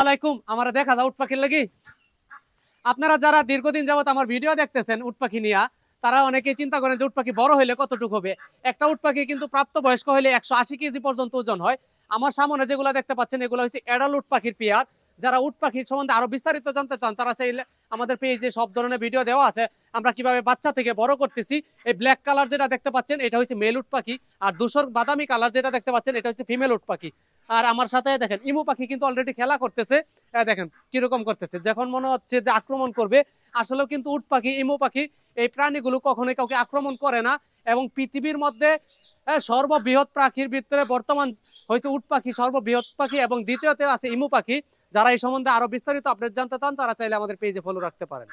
আলাইকুম আমরা দেখা যায় উট পাখির লাগি। আপনারা যারা দীর্ঘদিন যাবত আমার ভিডিও দেখতেছেন উট পাখি নিয়ে, তারা অনেকেই চিন্তা করেন যে উট পাখি বড় হইলে কতটুকু হবে। একটা উট পাখি কিন্তু প্রাপ্তবয়স্ক হইলে 180 কেজি পর্যন্ত ওজন হয়। আমার সামনে যেগুলো দেখতে পাচ্ছেন এগুলো হচ্ছে এডাল উট পাখির পেয়ার। যারা উট পাখির সম্বন্ধে আরো বিস্তারিত জানতে চান তারা চাইলে আমাদের পেজে সব ধরনের ভিডিও দেওয়া আছে। আমরা কিভাবে বাচ্চা থেকে বড় করতেছি। এই ব্ল্যাক কালার যেটা দেখতে পাচ্ছেন এটা হচ্ছে মেল উট পাখি, আর ধূসর বাদামি কালার যেটা দেখতে পাচ্ছেন এটা হচ্ছে ফিমেল উট পাখি। আর আমার সাথে দেখেন ইমু পাখি কিন্তু অলরেডি খেলা করতেছে। দেখেন কিরকম করতেছে, যখন মনে হচ্ছে যে আক্রমণ করবে, আসলেও কিন্তু উট পাখি ইমু পাখি এই প্রাণীগুলো কখনোই কাউকে আক্রমণ করে না। এবং পৃথিবীর মধ্যে সর্ববৃহৎ পাখির ভিতরে বর্তমান হয়েছে উট পাখি সর্ববৃহৎ পাখি, এবং দ্বিতীয়তে আছে ইমু পাখি। যারা এই সম্বন্ধে আরো বিস্তারিত আপডেট জানতে চান তারা চাইলে আমাদের পেজে ফলো রাখতে পারেন।